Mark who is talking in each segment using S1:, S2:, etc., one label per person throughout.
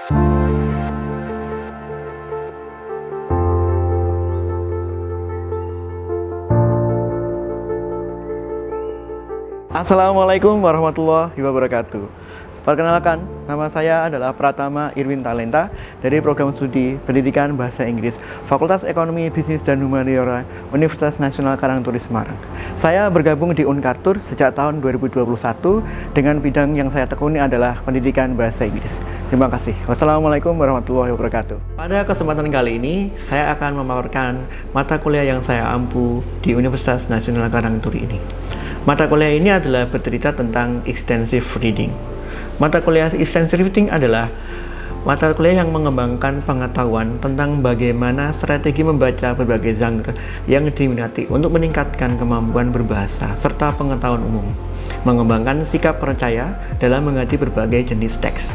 S1: Assalamualaikum warahmatullahi wabarakatuh. Perkenalkan, nama saya adalah Pratama Irwin Talenta dari Program Studi Pendidikan Bahasa Inggris Fakultas Ekonomi, Bisnis, dan Humaniora Universitas Nasional Karangturi Semarang. Saya bergabung di Unkartur sejak tahun 2021 dengan bidang yang saya tekuni adalah Pendidikan Bahasa Inggris. Terima kasih. Wassalamualaikum warahmatullahi wabarakatuh. Pada kesempatan kali ini, saya akan memaparkan mata kuliah yang saya ampu di Universitas Nasional Karangturi ini. Mata kuliah ini adalah bercerita tentang extensive reading. Mata kuliah extensive reading adalah mata kuliah yang mengembangkan pengetahuan tentang bagaimana strategi membaca berbagai genre yang diminati untuk meningkatkan kemampuan berbahasa serta pengetahuan umum, mengembangkan sikap percaya dalam mengerti berbagai jenis teks,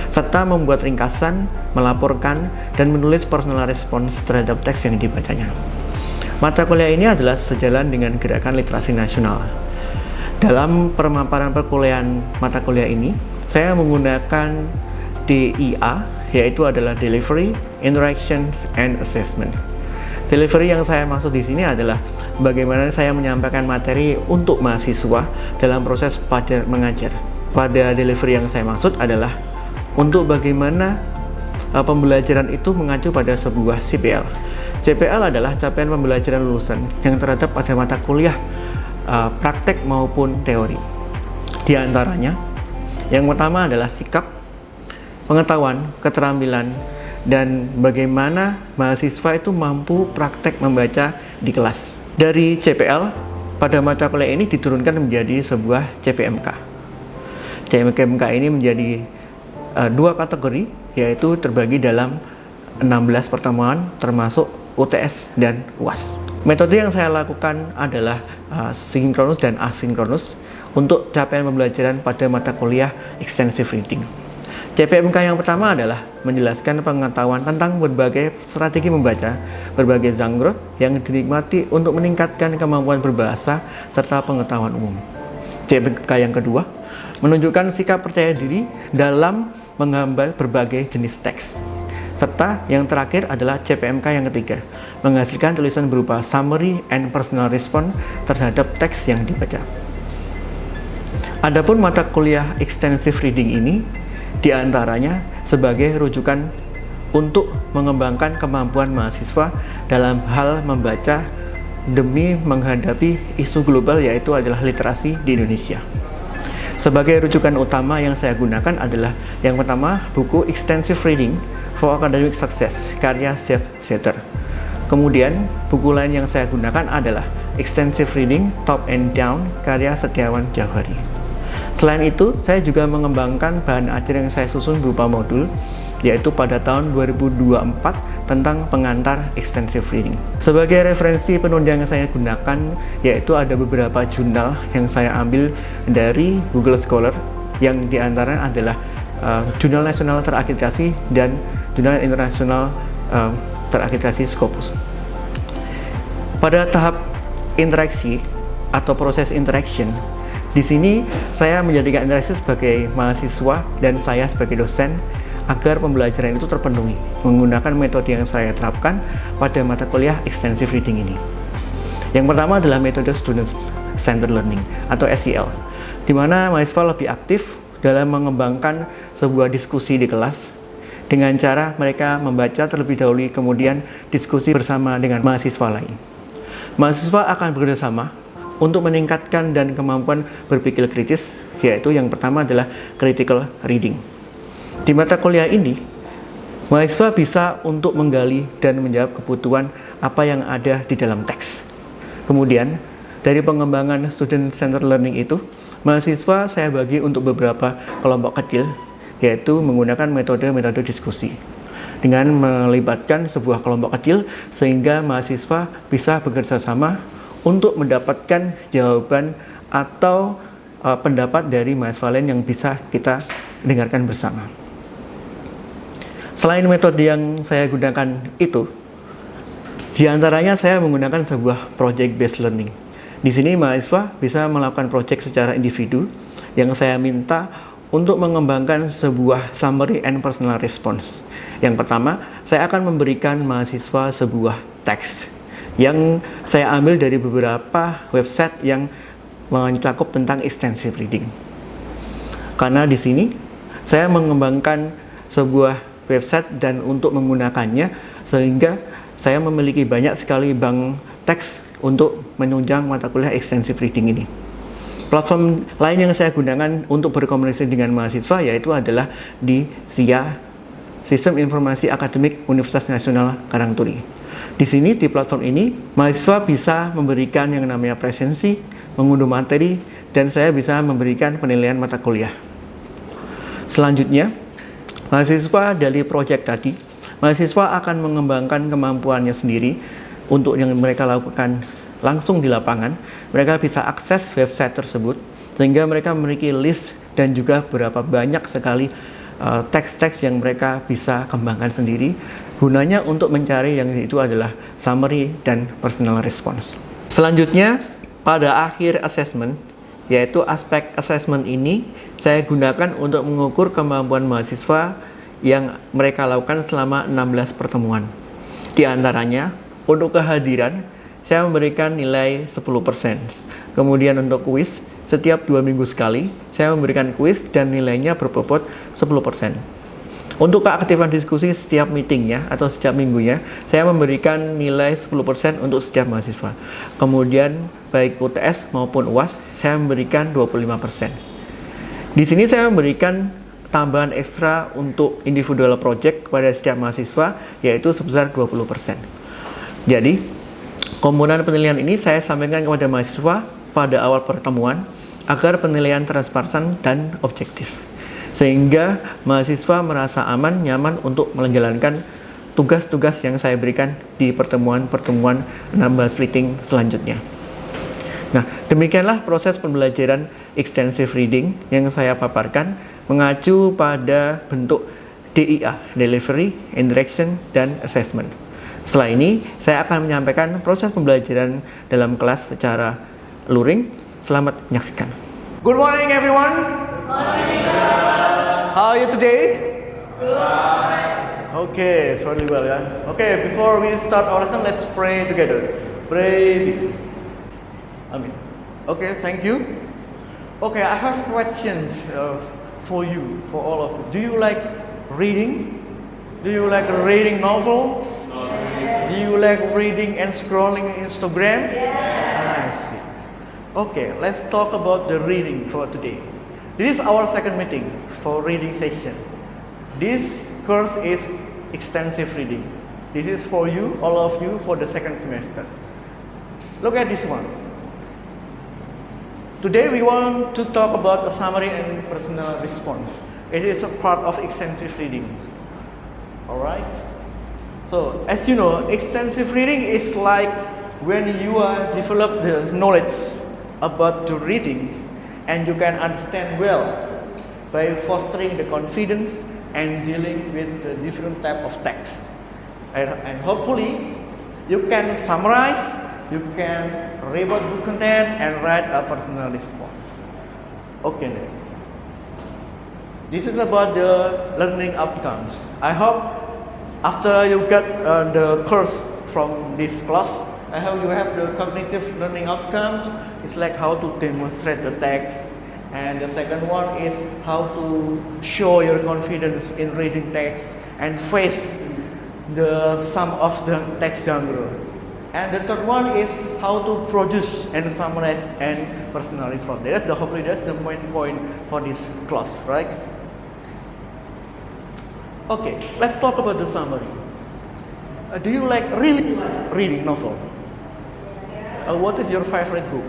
S1: serta membuat ringkasan, melaporkan, dan menulis personal response terhadap teks yang dibacanya. Mata kuliah ini adalah sejalan dengan gerakan literasi nasional. Dalam pemaparan perkuliahan mata kuliah ini, saya menggunakan DIA, yaitu adalah Delivery, Interactions, and Assessment. Delivery yang saya maksud di sini adalah bagaimana saya menyampaikan materi untuk mahasiswa dalam proses belajar mengajar. Pada delivery yang saya maksud adalah untuk bagaimana pembelajaran itu mengacu pada sebuah CPL. CPL adalah capaian pembelajaran lulusan yang terhadap pada mata kuliah praktek maupun teori. Di antaranya, yang pertama adalah sikap, pengetahuan, keterampilan, dan bagaimana mahasiswa itu mampu praktek membaca di kelas. Dari CPL, pada mata kuliah ini diturunkan menjadi sebuah CPMK. CPMK ini menjadi dua kategori, yaitu terbagi dalam 16 pertemuan termasuk UTS dan UAS. Metode yang saya lakukan adalah sinkronus dan asinkronus untuk capaian pembelajaran pada mata kuliah extensive reading. CPMK yang pertama adalah menjelaskan pengetahuan tentang berbagai strategi membaca, berbagai genre yang dinikmati untuk meningkatkan kemampuan berbahasa serta pengetahuan umum. CPMK yang kedua menunjukkan sikap percaya diri dalam menghafal berbagai jenis teks. Serta yang terakhir adalah CPMK yang ketiga, menghasilkan tulisan berupa summary and personal response terhadap teks yang dibaca. Adapun mata kuliah extensive reading ini diantaranya sebagai rujukan untuk mengembangkan kemampuan mahasiswa dalam hal membaca demi menghadapi isu global, yaitu adalah literasi di Indonesia. Sebagai rujukan utama yang saya gunakan adalah yang pertama, buku Extensive Reading for Academic Success karya Jeff Setter. Kemudian buku lain yang saya gunakan adalah Extensive Reading Top and Down karya Setiawan Jauhari. Selain itu, saya juga mengembangkan bahan ajar yang saya susun berupa modul, yaitu pada tahun 2024 tentang pengantar extensive reading. Sebagai referensi penunjang yang saya gunakan, yaitu ada beberapa jurnal yang saya ambil dari Google Scholar, yang diantaranya adalah Jurnal Nasional Terakreditasi dan Jurnal Internasional Terakreditasi Scopus. Pada tahap interaksi atau proses interaction, di sini saya menjadikan interaksi sebagai mahasiswa dan saya sebagai dosen agar pembelajaran itu terpenuhi menggunakan metode yang saya terapkan pada mata kuliah extensive reading ini. Yang pertama adalah metode Student Centered Learning atau SCL, di mana mahasiswa lebih aktif dalam mengembangkan sebuah diskusi di kelas dengan cara mereka membaca terlebih dahulu, kemudian diskusi bersama dengan mahasiswa lain. Mahasiswa akan bekerjasama untuk meningkatkan dan kemampuan berpikir kritis, yaitu yang pertama adalah critical reading. Di mata kuliah ini, mahasiswa bisa untuk menggali dan menjawab kebutuhan apa yang ada di dalam teks. Kemudian, dari pengembangan student-centered learning itu, mahasiswa saya bagi untuk beberapa kelompok kecil, yaitu menggunakan metode-metode diskusi. Dengan melibatkan sebuah kelompok kecil, sehingga mahasiswa bisa bekerja sama untuk mendapatkan jawaban atau pendapat dari mahasiswa lain yang bisa kita dengarkan bersama. Selain metode yang saya gunakan itu, diantaranya saya menggunakan sebuah project based learning. Di sini mahasiswa bisa melakukan project secara individu yang saya minta untuk mengembangkan sebuah summary and personal response. Yang pertama, saya akan memberikan mahasiswa sebuah teks yang saya ambil dari beberapa website yang mencakup tentang extensive reading. Karena di sini saya mengembangkan sebuah website dan untuk menggunakannya sehingga saya memiliki banyak sekali bank teks untuk menunjang mata kuliah extensive reading ini. Platform lain yang saya gunakan untuk berkomunikasi dengan mahasiswa yaitu adalah di SIA, Sistem Informasi Akademik Universitas Nasional Karangturi. Di sini, di platform ini, mahasiswa bisa memberikan yang namanya presensi, mengunduh materi, dan saya bisa memberikan penilaian mata kuliah. Selanjutnya, mahasiswa dari proyek tadi, mahasiswa akan mengembangkan kemampuannya sendiri untuk yang mereka lakukan langsung di lapangan. Mereka bisa akses website tersebut sehingga mereka memiliki list dan juga berapa banyak sekali teks-teks yang mereka bisa kembangkan sendiri, gunanya untuk mencari yang itu adalah summary dan personal response. Selanjutnya, pada akhir assessment, yaitu aspek assessment ini saya gunakan untuk mengukur kemampuan mahasiswa yang mereka lakukan selama 16 pertemuan. Di antaranya, untuk kehadiran saya memberikan nilai 10%. Kemudian untuk kuis, setiap 2 minggu sekali, saya memberikan kuis dan nilainya berbobot 10%. Untuk keaktifan diskusi setiap meetingnya atau setiap minggunya, saya memberikan nilai 10% untuk setiap mahasiswa. Kemudian, baik UTS maupun UAS, saya memberikan 25%. Di sini saya memberikan tambahan ekstra untuk individual project kepada setiap mahasiswa, yaitu sebesar 20%. Jadi, komponen penilaian ini saya sampaikan kepada mahasiswa pada awal pertemuan agar penilaian transparan dan objektif. Sehingga mahasiswa merasa aman, nyaman untuk menjalankan tugas-tugas yang saya berikan di pertemuan-pertemuan 16 meeting selanjutnya. Nah, demikianlah proses pembelajaran extensive reading yang saya paparkan mengacu pada bentuk DIA, Delivery, Interaction, dan Assessment. Setelah ini, saya akan menyampaikan proses pembelajaran dalam kelas secara luring. Selamat menyaksikan. Good morning, everyone. Good morning, how are you today? Good. Okay, very well, yeah. Okay, before we start our lesson, let's pray together. Pray. Amen. Okay, thank you. Okay, I have questions for you, for all of you. Do you like reading? Do you like reading novel? Do you like reading and scrolling Instagram? I see. Okay, let's talk about the reading for today. This is our second meeting for reading session. This course is extensive reading. This is for you, all of you, for the second semester. Look at this one. Today we want to talk about a summary and personal response. It is a part of extensive reading. Alright? So, as you know, extensive reading is like when you develop the knowledge about the readings and you can understand well by fostering the confidence and dealing with the different type of text. And hopefully, you can summarize, you can rebut book content and write a personal response. Okay, then. This is about the learning outcomes. I hope after you get the course from this class, I hope you have the cognitive learning outcomes. It's like how to demonstrate the text. And the second one is how to show your confidence in reading text and face the sum of the text genre. And the third one is how to produce and summarize and personalize from. Hopefully that's the main point for this class, right? Okay, let's talk about the summary. Do you really like reading novel? What is your favorite book?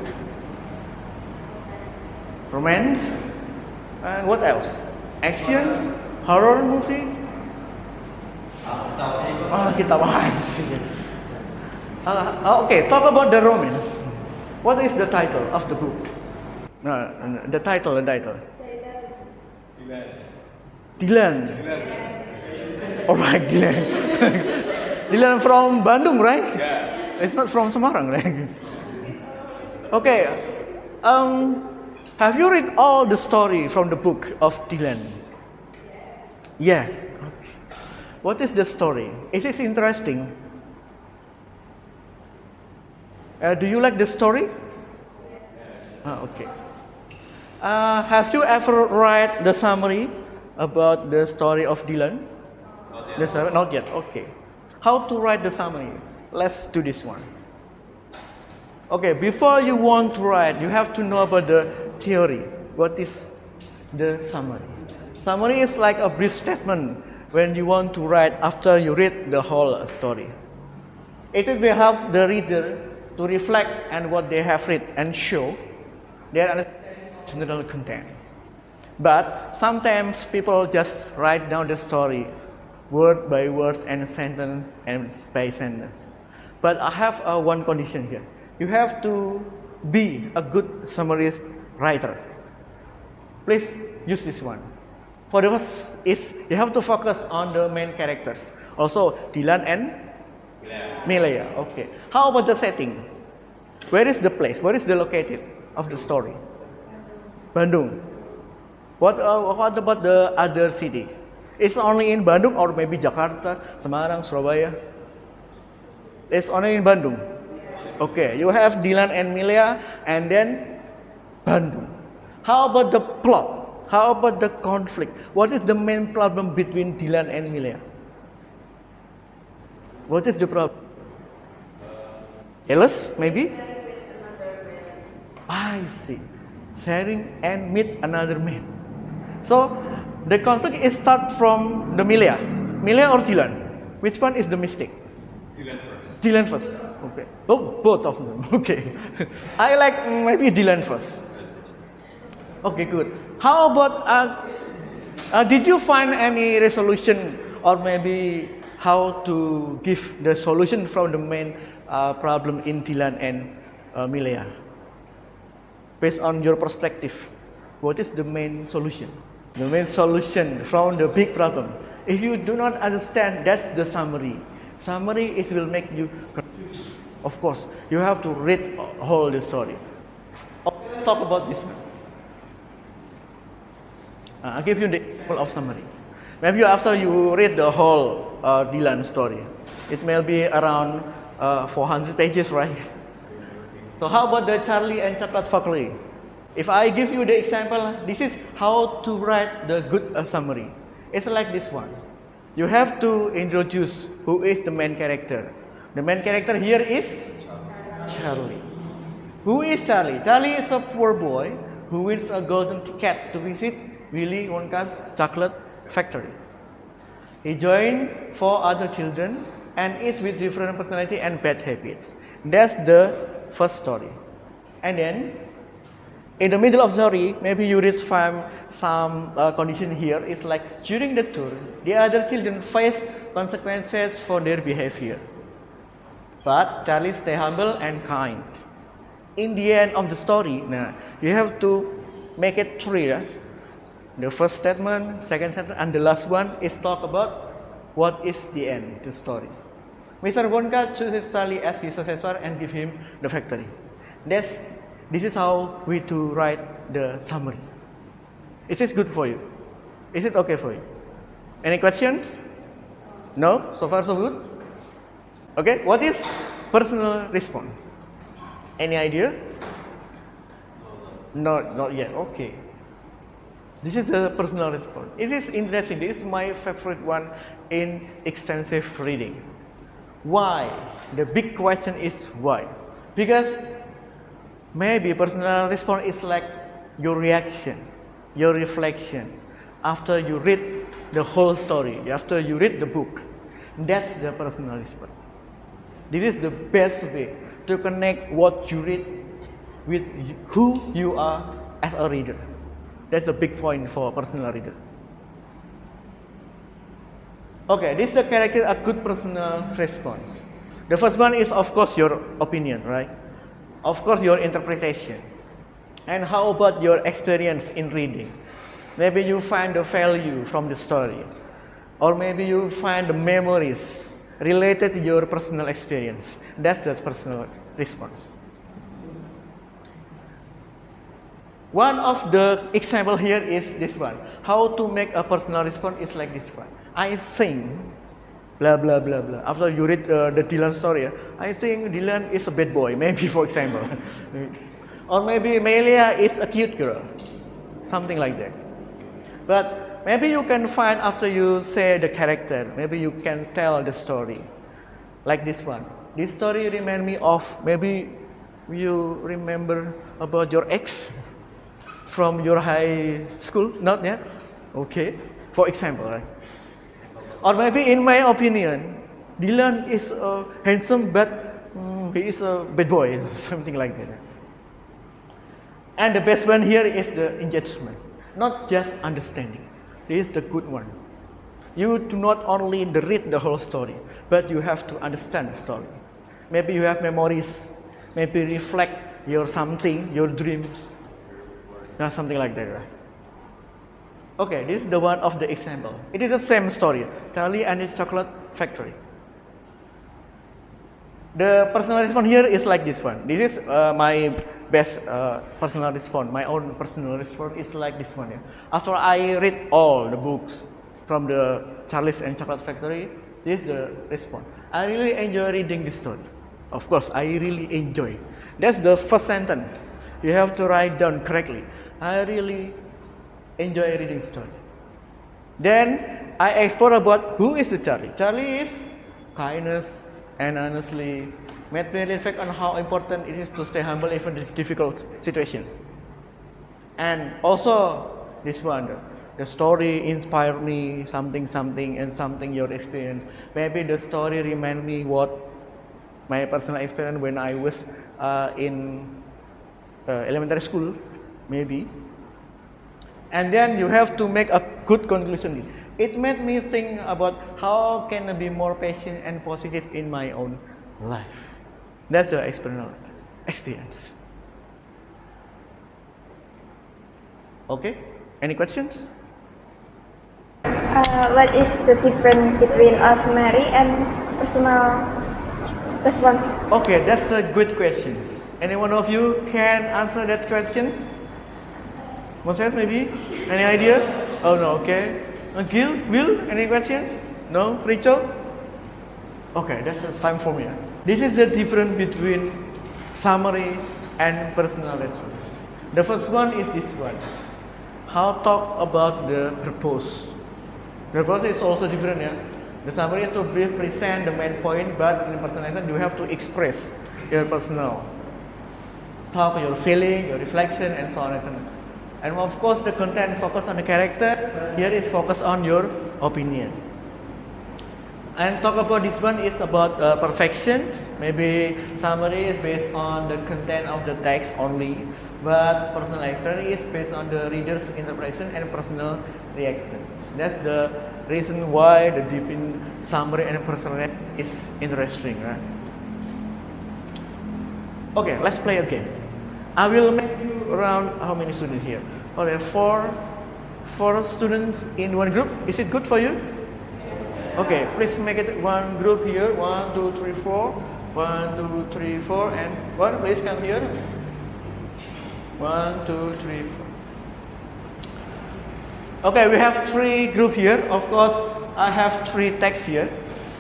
S1: Romance? And what else? Actions? Horror movie? Kita bahas. Okay, talk about the romance. What is the title of the book? No, the title. Dilan. Alright, Dilan. Dilan from Bandung, right? Yeah. It's not from Semarang, right? Okay. Have you read all the story from the book of Dylan? Yes. What is the story? Is it interesting? Do you like the story? Okay. Have you ever read the summary about the story of Dylan? Not yet. Okay. How to write the summary? Let's do this one. Okay, before you want to write, you have to know about the theory. What is the summary? Summary is like a brief statement when you want to write after you read the whole story. It will help the reader to reflect on what they have read and show their general content. But sometimes people just write down the story word by word and sentence and by sentence. But I have one condition here. You have to be a good summary writer. Please use this one. For the first is you have to focus on the main characters. Also Dylan and Milea. Okay. How about the setting? Where is the place? Where is the located of the story? Bandung. What about the other city? It's only in Bandung or maybe Jakarta, Semarang, Surabaya? It's only in Bandung. Okay, you have Dylan and Milea and then Bandung. How about the plot? How about the conflict? What is the main problem between Dylan and Milea? What is the problem? Jealous, maybe? I see. Sharing and meet another man. So the conflict is start from the Milea or Dylan. Which one is the mistake? Dylan first. Okay. Oh, both of them. Okay. I like maybe Dylan first. Okay, good. How about did you find any resolution or maybe how to give the solution from the main problem in Dylan and Milea? Based on your perspective, what is the main solution? The main solution from the big problem. If you do not understand, that's the summary. Summary it will make you confused. Of course, you have to read whole the story. Okay, let's talk about this one. I'll give you the example of summary. Maybe after you read the whole Dylan story, it may be around 400 pages, right? So how about the Charlie and Chocolate Factory? If I give you the example, this is how to write the good summary. It's like this one. You have to introduce who is the main character. The main character here is Charlie. Who is Charlie? Charlie is a poor boy who wins a golden ticket to visit Willy Wonka's chocolate factory. He joined 4 other children and each with different personality and bad habits. That's the first story. And then in the middle of the story, maybe you reach some condition here. It's like during the tour, the other children face consequences for their behavior. But Charlie stay humble and kind. In the end of the story, you have to make it 3. The first statement, second statement, and the last one is talk about what is the end, the story. Mr. Wonka chooses Charlie as his successor and give him the factory. This is how we to write the summary. Is this good for you? Is it okay for you? Any questions? No? So far so good? Okay, what is personal response? Any idea? No, not yet. Okay. This is a personal response. It is interesting. This is my favorite one in extensive reading. Why? The big question is why? Because maybe personal response is like your reaction, your reflection after you read the whole story, after you read the book. That's the personal response. This is the best way to connect what you read with who you are as a reader. That's the big point for a personal reader. Okay, this is the character a good personal response. The first one is of course your opinion, right? Of course your interpretation. And how about your experience in reading? Maybe you find the value from the story. Or maybe you find the memories related to your personal experience. That's just personal response. One of the example here is this one. How to make a personal response is like this one. I think, blah blah blah blah. After you read the Dylan story, I think Dylan is a bad boy, maybe for example. Or maybe Melia is a cute girl. Something like that. But maybe you can find after you say the character, maybe you can tell the story. Like this one. This story remind me of, maybe you remember about your ex from your high school? Not yet? Okay. For example, right? Or maybe in my opinion, Dylan is handsome but he is a bad boy, something like that. And the best one here is the engagement, not just understanding. This is the good one. You do not only read the whole story, but you have to understand the story. Maybe you have memories, maybe reflect your something, your dreams, something like that, right? Okay, this is the one of the example. It is the same story, Charlie and his Chocolate Factory. The personal response here is like this one. This is my best personal response. My own personal response is like this one. Yeah. After I read all the books from the Charlie and Chocolate Factory, this is the response. I really enjoy reading this story. Of course, I really enjoy. That's the first sentence. You have to write down correctly. I really enjoy reading story. Then I explore about who is the Charlie. Charlie is kindness and honestly made me reflect on how important it is to stay humble even in difficult situation. And also this one, the story inspired me something and something your experience. Maybe the story remind me what my personal experience when I was in elementary school, maybe. And then you have to make a good conclusion. It made me think about how can I be more patient and positive in my own life. That's the experience. Okay, any questions?
S2: What is the difference between a summary and personal response?
S1: Okay, that's a good question. Any one of you can answer that question? Moses, maybe? Any idea? Oh no, okay. Gil, Will, any questions? No? Rachel? Okay, that's time for me. This is the difference between summary and personal response. The first one is this one. How talk about the purpose. The purpose is also different, yeah. The summary is to present the main point, but in personalization you have to express your personal talk, your feeling, your reflection, and so on and so on. And of course, the content focus on the character. Here is focus on your opinion. And talk about this one is about perfection. Maybe summary is based on the content of the text only, but personal experience is based on the reader's interpretation and personal reactions. That's the reason why the different summary and personal is interesting, right? Okay, let's play a game. I will make you around how many students here? Okay, four students in one group. Is it good for you? Okay, please make it one group here. 1, 2, 3, 4. 1, 2, 3, 4, and one. Please come here. 1, 2, 3, 4. Okay, we have 3 group here. Of course, I have 3 texts here.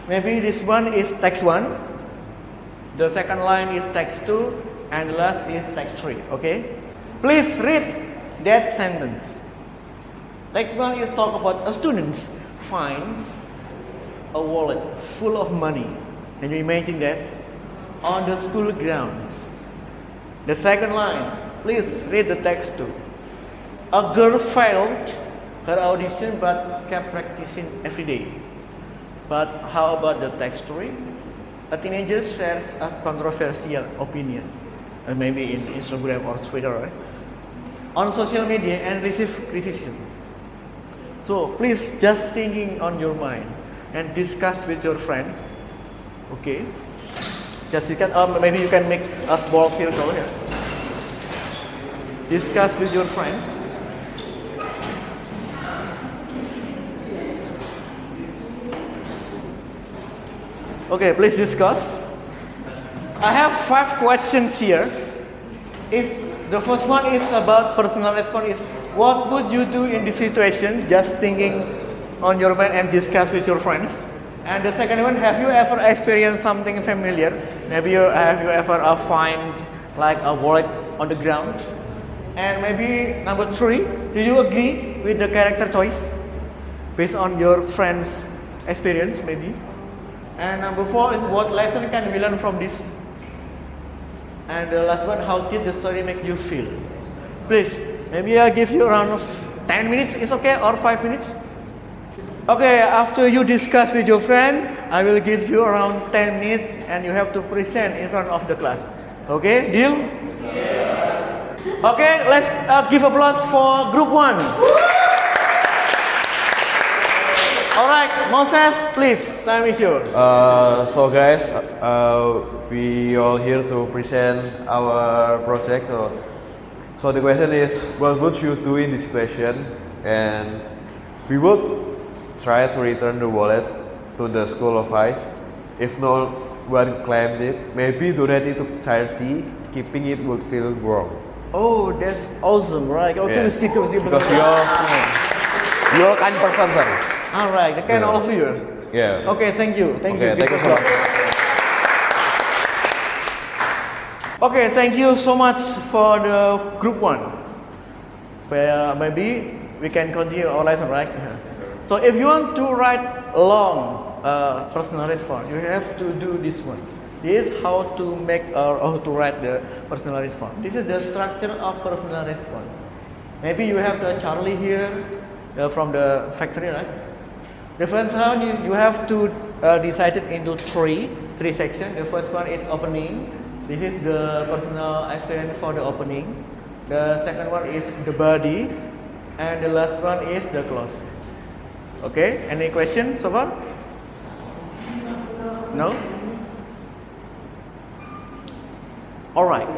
S1: Maybe this one is text 1. The second line is text 2. And the last is text 3, okay? Please read that sentence. Text 1 is talk about a student finds a wallet full of money. Can you imagine that? On the school grounds. The second line, please read the text 2. A girl failed her audition but kept practicing every day. But how about the text 3? A teenager shares a controversial opinion. Maybe in Instagram or Twitter, right? On social media and receive criticism. So please just thinking on your mind and discuss with your friends. Okay? Just discuss, maybe you can make a small circle here. Discuss with your friends. Okay, please discuss. I have 5 questions here. If The first one is about personal response. Is what would you do in this situation? Just thinking on your mind and discuss with your friends. And the second one, have you ever experienced something familiar? Maybe have you ever find like a wallet on the ground? And maybe number 3, do you agree with the character choice based on your friend's experience maybe? And number 4 is what lesson can we learn from this? And the last one, how did the story make you feel? Please, maybe I give you around 10 minutes, is okay, or 5 minutes? Okay, after you discuss with your friend, I will give you around 10 minutes and you have to present in front of the class. Okay, deal? Yeah. Okay, let's give applause for group 1. Alright, Moses, please, time is yours.
S3: So guys, we all here to present our project. So the question is, what would you do in this situation? And we would try to return the wallet to the School of Ice. If no one claims it, maybe donate it to charity. Keeping it would feel wrong.
S1: Oh, that's awesome, right? Oh,
S3: Yes.
S1: because
S3: Because you're kind person, sir.
S1: Alright, the kind
S3: Yeah.
S1: of you.
S3: Yeah.
S1: Okay, thank you. Thank you.
S3: Thank you so much.
S1: Okay, thank you so much for the group 1. Where maybe we can continue our lesson, right? So if you want to write long personal response, you have to do this one. This is how to make or how to write the personal response. This is the structure of personal response. Maybe you have the Charlie here from the factory, right? The first one you have to decide it into three sections. The first one is opening. This is the personal experience for the opening. The second one is the body, and the last one is the close. Okay, any questions so far? No? Alright.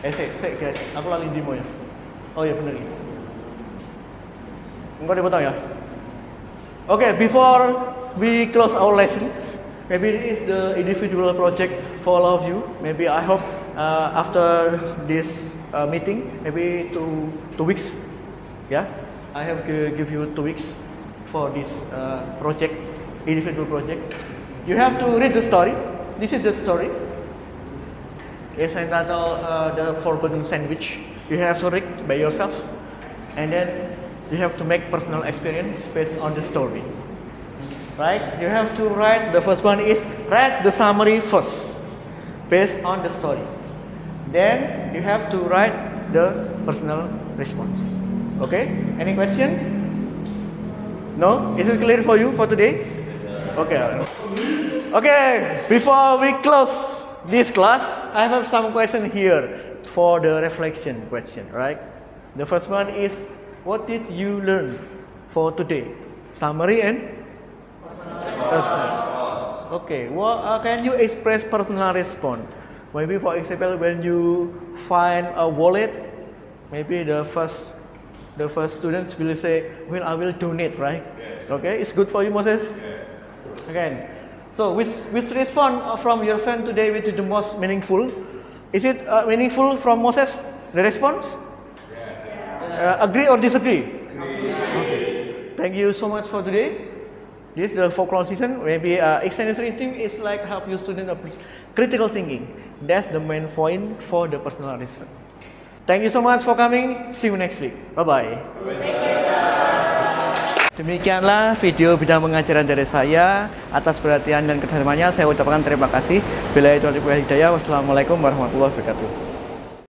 S1: Guys, aku lali demo ya. Oh ya benar ya. Engkau dipotong ya. Okay, before we close our lesson, maybe it is the individual project for all of you. Maybe I hope after this meeting, maybe two weeks, yeah, I have give you 2 weeks for this project, individual project. You have to read the story. This is the story. It's entitled The Forbidden Sandwich. You have to read by yourself, and then you have to make personal experience based on the story. Right? You have to write, the first one is write the summary first, based on the story. Then you have to write the personal response. Okay? Any questions? No? Is it clear for you for today? Okay. Okay, before we close this class, I have some question here for the reflection question, right? The first one is, what did you learn for today? Summary and personal. Okay, can you express personal response? Maybe for example, when you find a wallet, maybe the first students will say, well, I will donate, right? Yes. Okay, it's good for you, Moses? Yes. Again, so which response from your friend today will be the most meaningful? Is it meaningful from Moses, the response? Yes. Agree or disagree? Agree. Okay. Thank you so much for today. This is the folklore season. Maybe extended reading is like help your student appreciate critical thinking. That's the main point for the personal lesson. Thank you so much for coming. See you next week. Bye-bye. Demikianlah video bidang pengajaran dari saya. Atas perhatian dan kerjasamanya saya ucapkan terima kasih. Bila itu hidayah. Wassalamualaikum warahmatullahi wabarakatuh.